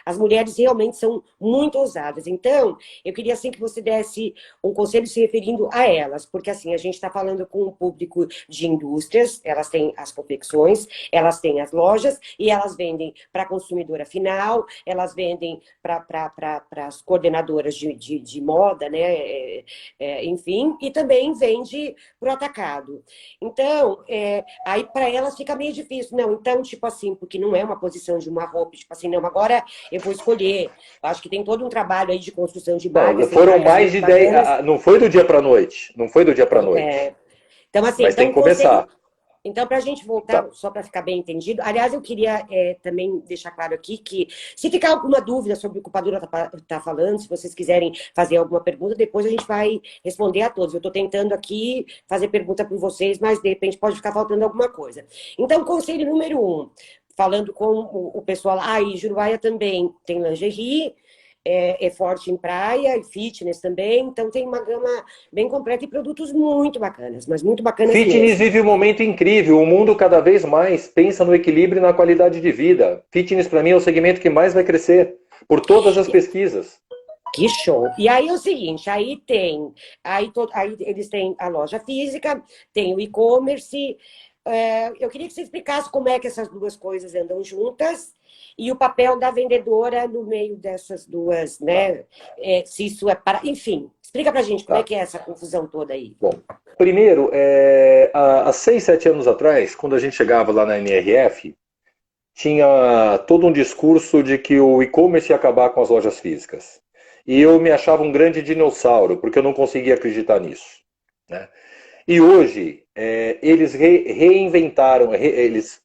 as mulheres realmente são muito ousadas. Então, eu queria assim que você desse um conselho se referindo a elas, porque assim, a gente está falando com um público de indústrias, elas têm as confecções, elas têm as lojas e elas vendem para a consumidora final, elas vendem para as coordenadoras de moda, né? Enfim, e também vende para o atacado. Então, aí para elas fica meio difícil. Não, então, tipo assim, porque não é uma posição de uma roupa, tipo assim, não, agora eu vou escolher. Eu acho que tem todo um trabalho aí de construção de Não, marcas, tem foram marcas mais muito de bacanas. 10. Não foi do dia para noite. Não foi do dia para noite. Então, assim, Mas tem então, que um conselho. começar. Então, para a gente Tá. voltar, só para ficar bem entendido, aliás, eu queria também deixar claro aqui que, se ficar alguma dúvida sobre o que o Padura está falando, se vocês quiserem fazer alguma pergunta, depois a gente vai responder a todos. Eu estou tentando aqui fazer pergunta para vocês, mas de repente pode ficar faltando alguma coisa. Então, conselho número 1, falando com o pessoal, e Juruáia também tem lingerie, é forte em praia e fitness também, então tem uma gama bem completa e produtos muito bacanas, mas muito bacanas Fitness mesmo. vive um momento incrível. O mundo cada vez mais pensa no equilíbrio e na qualidade de vida. Fitness, para mim, é o segmento que mais vai crescer, por todas as pesquisas. Que show! E aí é o seguinte, aí eles têm a loja física, tem o e-commerce. Eu queria que você explicasse como é que essas duas coisas andam juntas e o papel da vendedora no meio dessas duas, né? Se isso é para... Enfim, explica pra gente como é Tá. que é essa confusão toda aí. Bom, primeiro, há 6, 7 anos atrás, quando a gente chegava lá na NRF, tinha todo um discurso de que o e-commerce ia acabar com as lojas físicas. E eu me achava um grande dinossauro, porque eu não conseguia acreditar nisso, né? E hoje, eles reinventaram, eles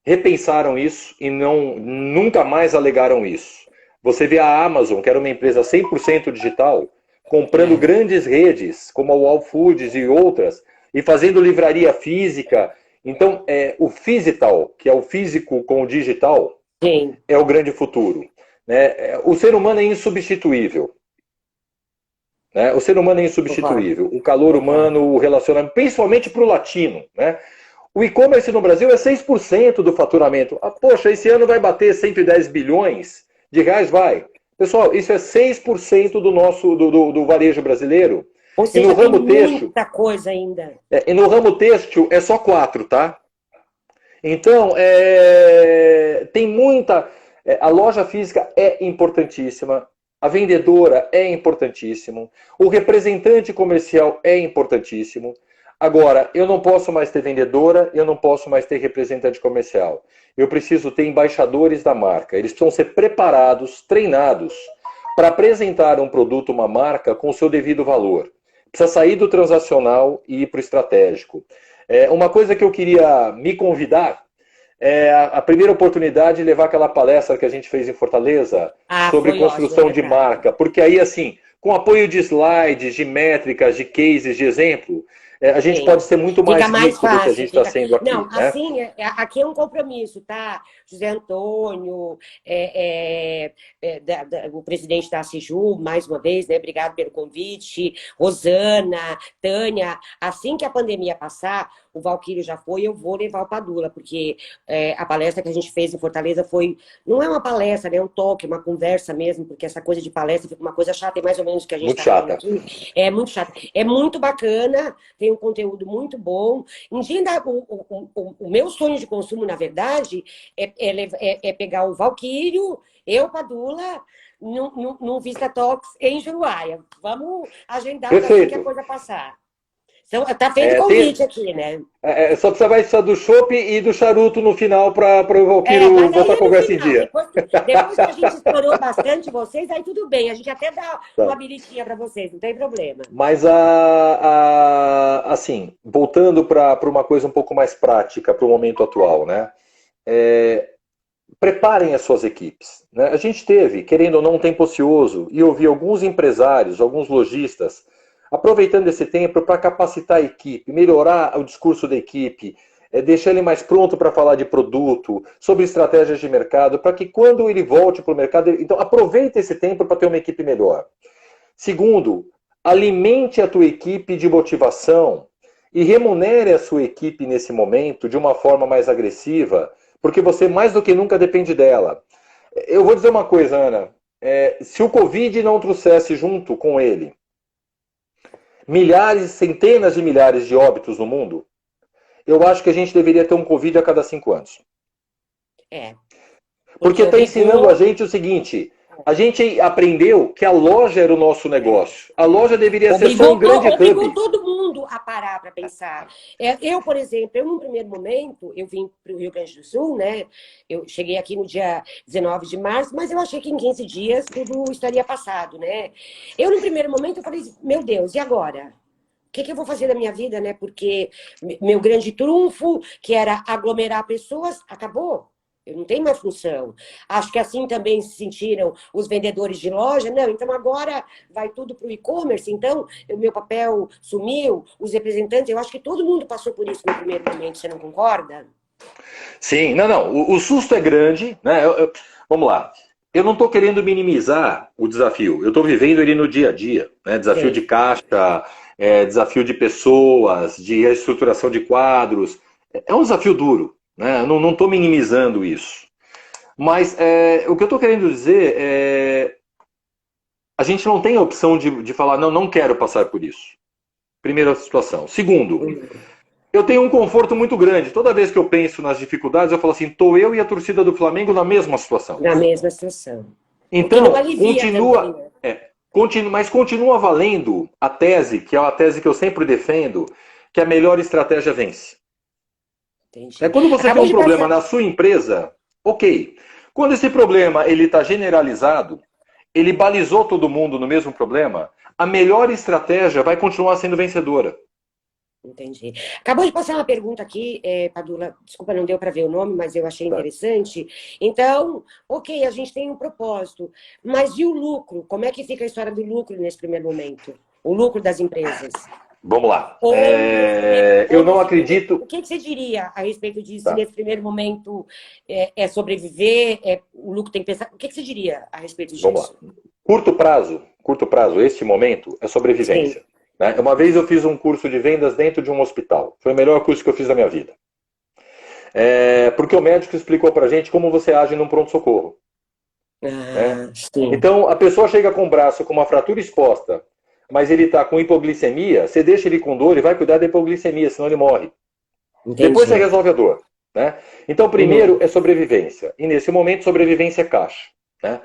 repensaram isso e nunca mais alegaram isso. Você vê a Amazon, que era uma empresa 100% digital, comprando grandes redes, como a Wall Foods e outras, e fazendo livraria física. Então, o physical, que é o físico com o digital, Sim. é o grande futuro, né? O ser humano é insubstituível. Né? O ser humano é insubstituível. O calor humano, o relacionamento, principalmente para o latino. Né? O e-commerce no Brasil é 6% do faturamento. Poxa, esse ano vai bater 110 bilhões de reais? Vai. Pessoal, isso é 6% do varejo brasileiro. Ou seja, e no ramo tem têxtil, muita coisa ainda. E no ramo têxtil é só 4%, tá? Então, tem muita... a loja física é importantíssima. A vendedora é importantíssimo. O representante comercial é importantíssimo. Agora, eu não posso mais ter vendedora, eu não posso mais ter representante comercial. Eu preciso ter embaixadores da marca. Eles precisam ser preparados, treinados, para apresentar um produto, uma marca, com o seu devido valor. Precisa sair do transacional e ir para o estratégico. Uma coisa que eu queria me convidar a primeira oportunidade de levar aquela palestra que a gente fez em Fortaleza sobre construção de marca. Porque aí, assim, com apoio de slides, de métricas, de cases, de exemplo, a gente pode ser muito mais rico do que a gente está sendo aqui. Não, assim, aqui é um compromisso, tá? José Antônio, o presidente da Ciju, mais uma vez, né? Obrigado pelo convite, Rosana, Tânia. Assim que a pandemia passar, o Valquírio já foi, eu vou levar o Padula, porque a palestra que a gente fez em Fortaleza não é uma palestra, né? É um talk, uma conversa mesmo, porque essa coisa de palestra fica uma coisa chata, e mais ou menos o que a gente Muito está falando chata. aqui. É muito chato. É muito bacana, tem um conteúdo muito bom. Um dia, o meu sonho de consumo, na verdade, é pegar o Valquírio, eu, Padula, num Vista Talks em Juruáia. Vamos agendar assim que a Perfeito. coisa passar. Então, tá feito o convite aqui, né? Só vai precisar do chopp e do charuto no final para o Valquírio Mas aí botar a é no conversa em final. dia. Depois que a gente explorou bastante vocês, aí tudo bem. A gente até dá Tá. uma biritinha para vocês, não tem problema. Mas, assim, voltando para uma coisa um pouco mais prática, para o momento atual, né? Preparem as suas equipes. Né? A gente teve, querendo ou não, um tempo ocioso e eu vi alguns empresários, alguns lojistas, aproveitando esse tempo para capacitar a equipe, melhorar o discurso da equipe, deixar ele mais pronto para falar de produto, sobre estratégias de mercado, para que quando ele volte para o mercado... Então, aproveite esse tempo para ter uma equipe melhor. Segundo, alimente a tua equipe de motivação e remunere a sua equipe nesse momento de uma forma mais agressiva, porque você mais do que nunca depende dela. Eu vou dizer uma coisa, Ana. Se o Covid não trouxesse junto com ele milhares, centenas de milhares de óbitos no mundo, eu acho que a gente deveria ter um Covid a cada 5 anos. Porque está ensinando a gente o seguinte: a gente aprendeu que a loja era o nosso negócio. A loja deveria ser só um grande hub. Obrigou todo mundo a parar para pensar. Eu, por exemplo, num primeiro momento, eu vim para o Rio Grande do Sul, né? Eu cheguei aqui no dia 19 de março, mas eu achei que em 15 dias tudo estaria passado, né? Eu, no primeiro momento, eu falei, meu Deus, e agora? O que eu vou fazer da minha vida, né? Porque meu grande trunfo, que era aglomerar pessoas, acabou. Eu não tenho mais função. Acho que assim também se sentiram os vendedores de loja. Não, então agora vai tudo para o e-commerce. Então, o meu papel sumiu, os representantes. Eu acho que todo mundo passou por isso no primeiro momento. Você não concorda? Sim, não. O susto é grande, né? Vamos lá. Eu não estou querendo minimizar o desafio. Eu estou vivendo ele no dia a dia. Né? Desafio de caixa, desafio de pessoas, de reestruturação de quadros. É um desafio duro. Né? Eu não estou minimizando isso. Mas o que eu estou querendo dizer é... A gente não tem a opção de falar, não quero passar por isso. Primeira situação. Segundo, eu tenho um conforto muito grande. Toda vez que eu penso nas dificuldades, eu falo assim, estou eu e a torcida do Flamengo na mesma situação. Na mesma situação. Então, mas continua valendo a tese, que é a tese que eu sempre defendo, que a melhor estratégia vence. Quando você tem um problema na sua empresa, ok. Quando esse problema ele está generalizado, ele balizou todo mundo no mesmo problema, a melhor estratégia vai continuar sendo vencedora. Entendi. Acabou de passar uma pergunta aqui, Padula, desculpa, não deu para ver o nome, mas eu achei interessante. Então, ok, a gente tem um propósito, mas e o lucro? Como é que fica a história do lucro nesse primeiro momento? O lucro das empresas? Vamos lá. Eu não acredito... O que você diria a respeito disso? Tá. Nesse primeiro momento é sobreviver, o lucro tem que pensar... O que você diria a respeito disso? Vamos lá. Curto prazo, este momento, é sobrevivência. Sim. Né? Uma vez eu fiz um curso de vendas dentro de um hospital. Foi o melhor curso que eu fiz da minha vida. Porque o médico explicou pra gente como você age num pronto-socorro. Né? Então, a pessoa chega com o braço com uma fratura exposta, mas ele está com hipoglicemia, você deixa ele com dor, ele vai cuidar da hipoglicemia, senão ele morre. Entendi. Depois você resolve a dor. Né? Então, primeiro é sobrevivência. E nesse momento, sobrevivência é caixa. Né?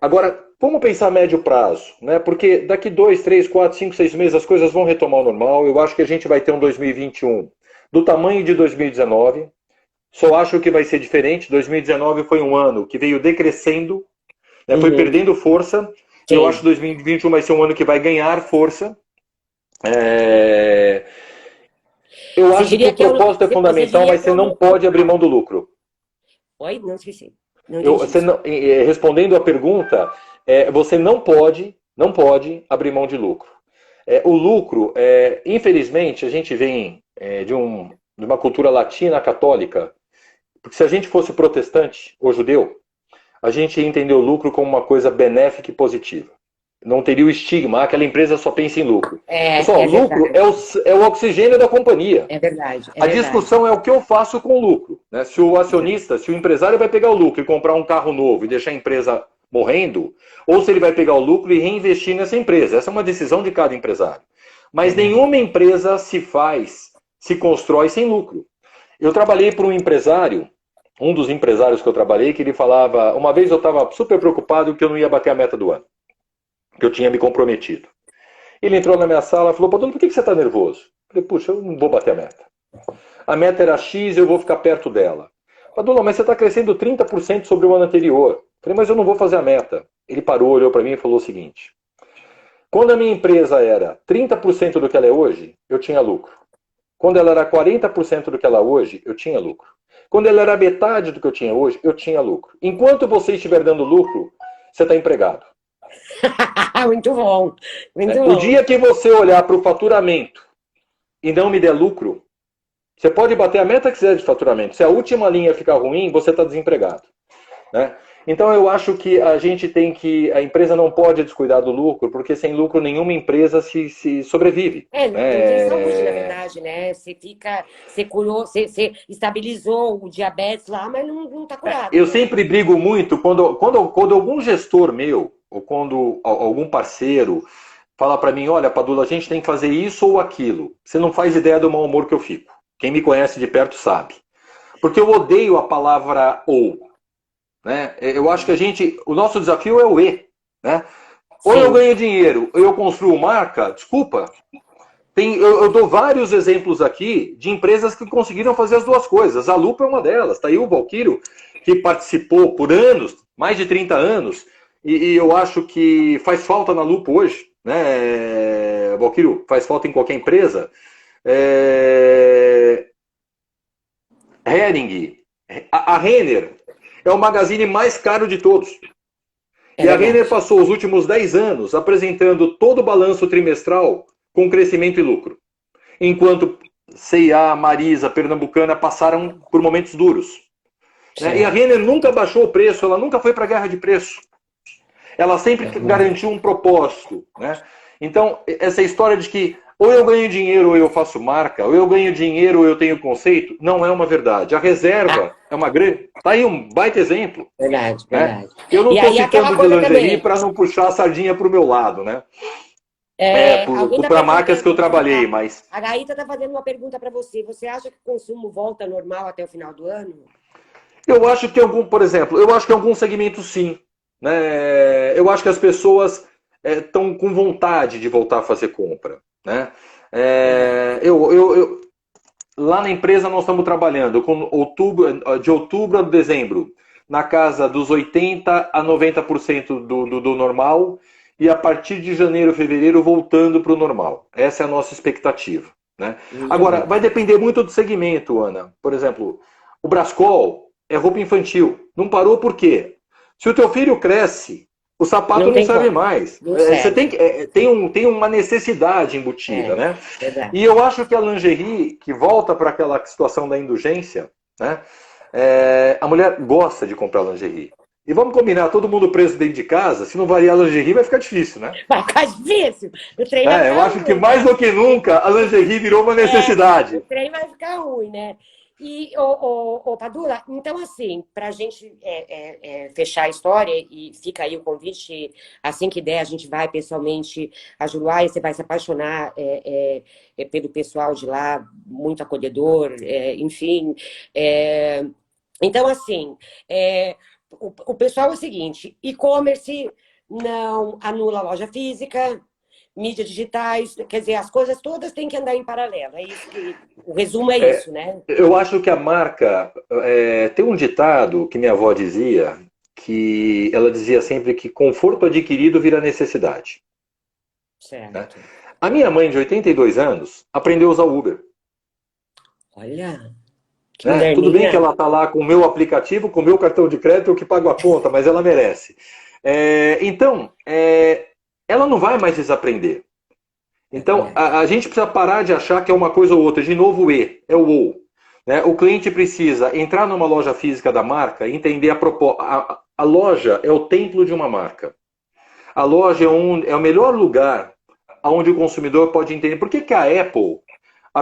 Agora, vamos pensar a médio prazo. Né? Porque daqui 2, 3, 4, 5, 6 meses as coisas vão retomar ao normal. Eu acho que a gente vai ter um 2021 do tamanho de 2019. Só acho que vai ser diferente. 2019 foi um ano que veio decrescendo, né? Foi perdendo força. Sim. Eu acho que 2021 vai ser um ano que vai ganhar força. Eu acho que o propósito é fundamental, mas você não pode abrir mão do lucro. Oi? Não esqueci. Respondendo a pergunta, você não pode abrir mão de lucro. O lucro, infelizmente, a gente vem de uma cultura latina católica, Porque se a gente fosse protestante ou judeu, a gente ia entender o lucro como uma coisa benéfica e positiva. Não teria o estigma, aquela empresa só pensa em lucro. Pessoal, É lucro verdade. é o oxigênio da companhia. É verdade, é A verdade. discussão é o que eu faço com o lucro. Né? Se o acionista, se o empresário vai pegar o lucro e comprar um carro novo e deixar a empresa morrendo, ou se ele vai pegar o lucro e reinvestir nessa empresa. Essa é uma decisão de cada empresário. Mas nenhuma empresa se constrói sem lucro. Eu trabalhei para um empresário, um dos empresários que eu trabalhei, que ele falava, uma vez eu estava super preocupado que eu não ia bater a meta do ano, que eu tinha me comprometido. Ele entrou na minha sala e falou, Padulo, por que você está nervoso? Eu falei, puxa, eu não vou bater a meta. A meta era X, eu vou ficar perto dela. Padulo, mas você está crescendo 30% sobre o ano anterior. Eu falei, mas eu não vou fazer a meta. Ele parou, olhou para mim e falou o seguinte, quando a minha empresa era 30% do que ela é hoje, eu tinha lucro. Quando ela era 40% do que ela é hoje, eu tinha lucro. Quando ela era metade do que eu tinha hoje, eu tinha lucro. Enquanto você estiver dando lucro, você está empregado. Muito bom, muito O bom. dia que você olhar para o faturamento e não me der lucro, você pode bater a meta que quiser de faturamento. Se a última linha ficar ruim, você está desempregado. Né? Então eu acho que a empresa não pode descuidar do lucro, porque sem lucro nenhuma empresa se sobrevive. Não tem saúde, na verdade, né? Você curou, você estabilizou o diabetes lá, mas não tá curado. Eu né? sempre brigo muito quando algum gestor meu, ou quando algum parceiro fala para mim, olha, Padula, a gente tem que fazer isso ou aquilo. Você não faz ideia do mau humor que eu fico. Quem me conhece de perto sabe. Porque eu odeio a palavra ou. Né? Eu acho que o nosso desafio é o E. Né? Ou eu ganho dinheiro, ou eu construo marca, desculpa. Eu dou vários exemplos aqui de empresas que conseguiram fazer as duas coisas. A Lupa é uma delas. Está aí o Valquírio, que participou por anos, mais de 30 anos, e eu acho que faz falta na Lupa hoje. Né? Valquírio, faz falta em qualquer empresa. Hering, a Renner, é o magazine mais caro de todos. E a Renner passou os últimos 10 anos apresentando todo o balanço trimestral com crescimento e lucro. Enquanto C&A, Marisa, Pernambucana passaram por momentos duros. Né? E a Renner nunca baixou o preço, ela nunca foi para a guerra de preço. Ela sempre garantiu um propósito. Né? Então, essa história de que ou eu ganho dinheiro ou eu faço marca, ou eu ganho dinheiro ou eu tenho conceito, não é uma verdade. A reserva é uma grande... Está aí um baita exemplo. Verdade, né? verdade. Eu não estou citando de lingerie para não puxar a sardinha para o meu lado, né? Para marcas que eu trabalhei, mas... A Gaíta está fazendo uma pergunta para você. Você acha que o consumo volta normal até o final do ano? Eu acho que por exemplo, eu acho que em alguns segmentos sim. Né? Eu acho que as pessoas estão com vontade de voltar a fazer compra. Né? Lá na empresa nós estamos trabalhando de outubro a dezembro, na casa dos 80% a 90% do normal, e a partir de janeiro, fevereiro, voltando para o normal. Essa é a nossa expectativa. Né? Agora, vai depender muito do segmento, Ana. Por exemplo, o Brascol é roupa infantil. Não parou por quê? Se o teu filho cresce, o sapato não serve mais. Você tem uma necessidade embutida, né? E eu acho que a lingerie, que volta para aquela situação da indulgência, né? A mulher gosta de comprar lingerie. E vamos combinar, todo mundo preso dentro de casa, se não variar a lingerie vai ficar difícil, né? Vai ficar difícil. Eu acho que mais do que nunca a lingerie virou uma necessidade. O trem vai ficar ruim, né? E, Padula, então assim, para a gente fechar a história, e fica aí o convite, assim que der, a gente vai pessoalmente a Juruá e você vai se apaixonar pelo pessoal de lá, muito acolhedor, enfim. Então, assim, o pessoal é o seguinte, e-commerce não anula a loja física, mídias digitais, quer dizer, as coisas todas têm que andar em paralelo. É isso que o resumo é isso, né? Eu acho que a marca tem um ditado que minha avó dizia, que ela dizia sempre que conforto adquirido vira necessidade. Certo. Né? A minha mãe, de 82 anos, aprendeu a usar Uber. Olha. Né? Tudo bem que ela está lá com o meu aplicativo, com o meu cartão de crédito, eu que pago a conta, mas ela merece. Então, ela não vai mais desaprender. Então, a gente precisa parar de achar que é uma coisa ou outra. De novo, é o ou. né? O cliente precisa entrar numa loja física da marca e entender a proposta. A loja é o templo de uma marca. A loja é o melhor lugar onde o consumidor pode entender. Por que que a Apple, a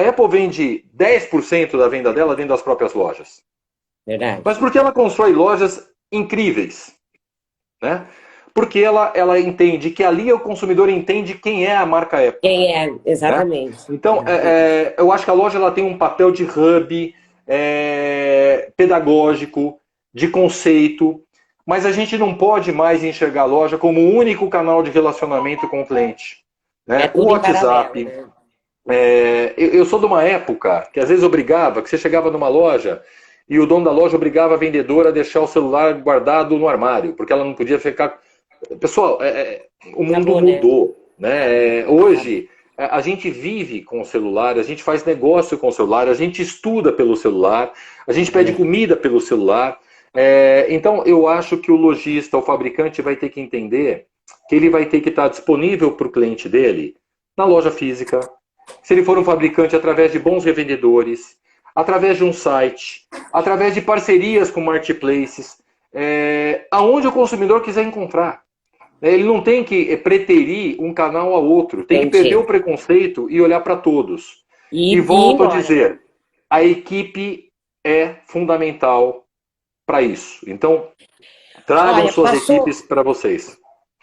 Apple vende 10% da venda dela dentro das próprias lojas? Verdade. Mas porque ela constrói lojas incríveis, né? Porque ela entende que ali o consumidor entende quem é a marca Apple. Quem é, Né? exatamente. Então, eu acho que a loja ela tem um papel de hub, pedagógico, de conceito, mas a gente não pode mais enxergar a loja como o único canal de relacionamento com o cliente. Né? É O tudo em WhatsApp. paralelo, né? Eu sou de uma época que às vezes obrigava, que você chegava numa loja e o dono da loja obrigava a vendedora a deixar o celular guardado no armário, porque ela não podia ficar. Pessoal, o mundo Acabou, né? mudou. Né? Hoje, a gente vive com o celular, a gente faz negócio com o celular, a gente estuda pelo celular, a gente pede comida pelo celular. Então, eu acho que o lojista, o fabricante, vai ter que entender que ele vai ter que estar disponível para o cliente dele na loja física, se ele for um fabricante, através de bons revendedores, através de um site, através de parcerias com marketplaces, aonde o consumidor quiser encontrar. Ele não tem que preterir um canal a outro, tem que perder o preconceito e olhar para todos. E volto a dizer, a equipe é fundamental para isso. Então, tragam suas equipes para vocês.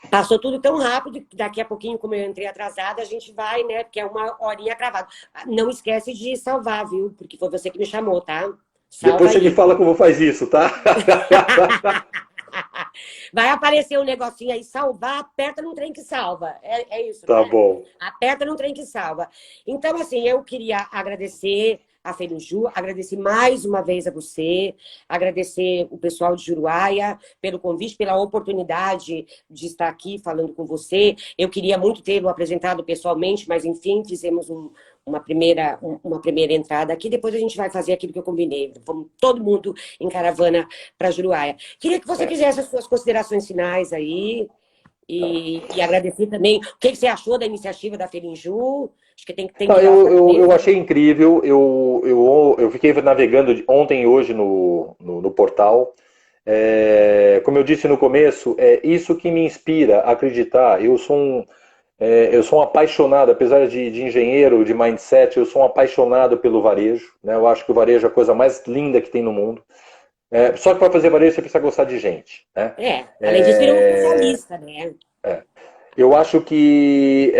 Passou tudo tão rápido que daqui a pouquinho, como eu entrei atrasada, a gente vai, né? Porque é uma horinha cravada. Não esquece de salvar, viu? Porque foi você que me chamou, tá? Salva Depois você aí. me fala como faz isso, tá? Vai aparecer um negocinho aí, salvar, aperta no trem que salva. É isso, Tá né? bom. Aperta no trem que salva. Então, assim, eu queria agradecer a Felinju, agradecer mais uma vez a você, agradecer o pessoal de Juruáia pelo convite, pela oportunidade de estar aqui falando com você. Eu queria muito tê-lo apresentado pessoalmente, mas, enfim, fizemos uma primeira entrada aqui. Depois a gente vai fazer aquilo que eu combinei. Vamos todo mundo em caravana para Juruáia. Queria que você fizesse as suas considerações finais aí e agradecer também. O que você achou da iniciativa da Felinju? Acho que tem que dar eu achei incrível. Eu fiquei navegando ontem e hoje no portal. Como eu disse no começo, é isso que me inspira a acreditar. Eu sou um apaixonado, apesar de engenheiro, de mindset, eu sou um apaixonado pelo varejo. Né? Eu acho que o varejo é a coisa mais linda que tem no mundo. Só que para fazer varejo você precisa gostar de gente. Né? Além disso, ele é um especialista, né? Eu acho que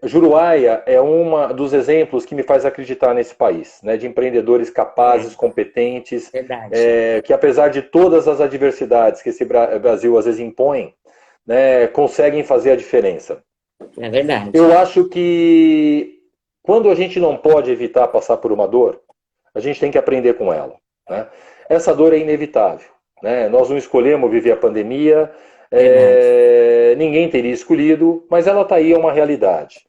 Juruáia é um dos exemplos que me faz acreditar nesse país, né? De empreendedores capazes, competentes, que apesar de todas as adversidades que esse Brasil às vezes impõe, né, conseguem fazer a diferença. É verdade. Eu acho que quando a gente não pode evitar passar por uma dor, a gente tem que aprender com ela. Né? Essa dor é inevitável. Né? Nós não escolhemos viver a pandemia, ninguém teria escolhido, mas ela está aí, é uma realidade.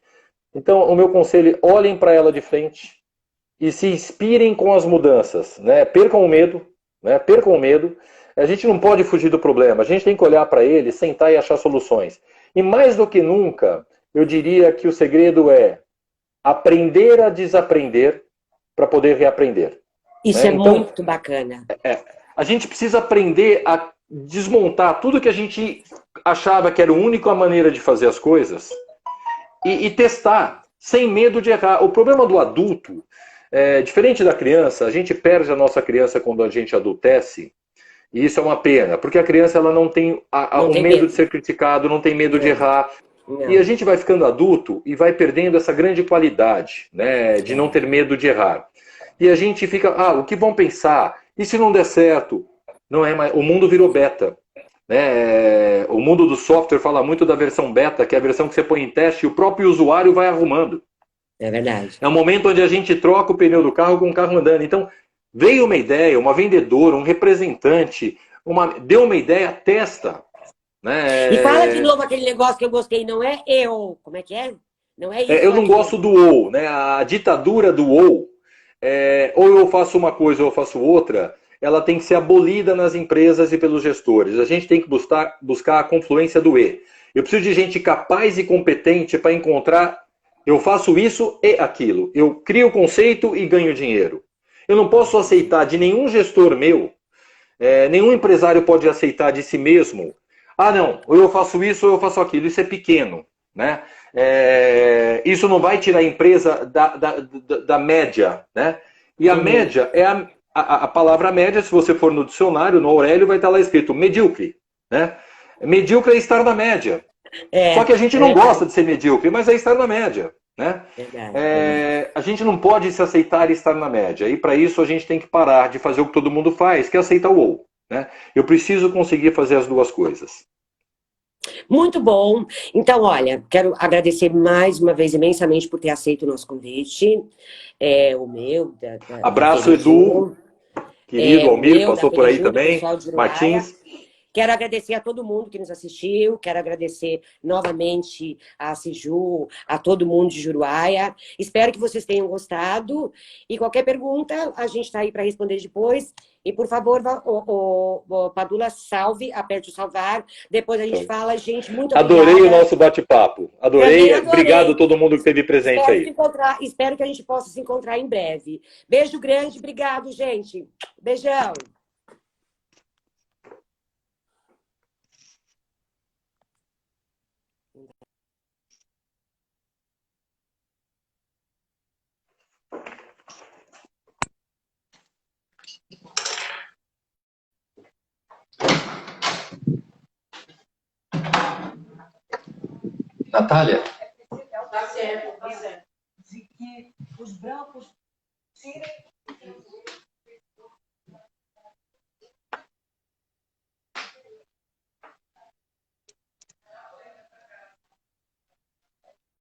Então, o meu conselho, olhem para ela de frente e se inspirem com as mudanças. Né? Percam o medo, né? Percam o medo. A gente não pode fugir do problema, a gente tem que olhar para ele, sentar e achar soluções. E mais do que nunca, eu diria que o segredo é aprender a desaprender para poder reaprender. Isso né? é então, muito bacana. A gente precisa aprender a desmontar tudo que a gente achava que era a única maneira de fazer as coisas e testar, sem medo de errar. O problema do adulto, diferente da criança, a gente perde a nossa criança quando a gente adultece, e isso é uma pena, porque a criança ela não tem o medo de ser criticado, não tem medo de errar. Não. E a gente vai ficando adulto e vai perdendo essa grande qualidade, né, de não ter medo de errar. E a gente fica, o que vão pensar? E se não der certo? Não é mais. O mundo virou beta. Né? O mundo do software fala muito da versão beta, que é a versão que você põe em teste e o próprio usuário vai arrumando. É verdade. É o momento onde a gente troca o pneu do carro com o carro andando. Então, veio uma ideia, uma vendedora, um representante, deu uma ideia, testa. Né? E fala de novo aquele negócio que eu gostei, não é eu. Como é que é? Não é isso. Eu não gosto do ou, né? A ditadura do ou eu faço uma coisa ou eu faço outra, ela tem que ser abolida nas empresas e pelos gestores. A gente tem que buscar a confluência do e. Eu preciso de gente capaz e competente para encontrar, eu faço isso e aquilo. Eu crio o conceito e ganho dinheiro. Eu não posso aceitar de nenhum gestor meu, nenhum empresário pode aceitar de si mesmo, ah, não, ou eu faço isso ou eu faço aquilo, isso é pequeno, né? Isso não vai tirar a empresa da média, né? E a média é a palavra média, se você for no dicionário, no Aurélio, vai estar lá escrito medíocre, né? Medíocre é estar na média. Só que a gente não gosta de ser medíocre, mas é estar na média, né? A gente não pode se aceitar estar na média. E para isso a gente tem que parar de fazer o que todo mundo faz, que é aceitar o ou. Né? Eu preciso conseguir fazer as duas coisas. Muito bom. Então, olha, quero agradecer mais uma vez imensamente por ter aceito o nosso convite. O meu, Abraço, da Edu, querido o Almir, meu, da passou por aí Fereju, do também, pessoal de Juruáia. Martins. Quero agradecer a todo mundo que nos assistiu, quero agradecer novamente a Ciju, a todo mundo de Juruáia. Espero que vocês tenham gostado. E qualquer pergunta, a gente está aí para responder depois. E, por favor, o Padula, salve, aperte o salvar. Depois a gente fala. Gente, muito obrigada. Adorei o nosso bate-papo. Adorei. Obrigado a todo mundo que esteve presente aí. Espero que a gente possa se encontrar em breve. Beijo grande, obrigado, gente. Beijão. Natália? Tá certo, tá certo. De que os brancos tirem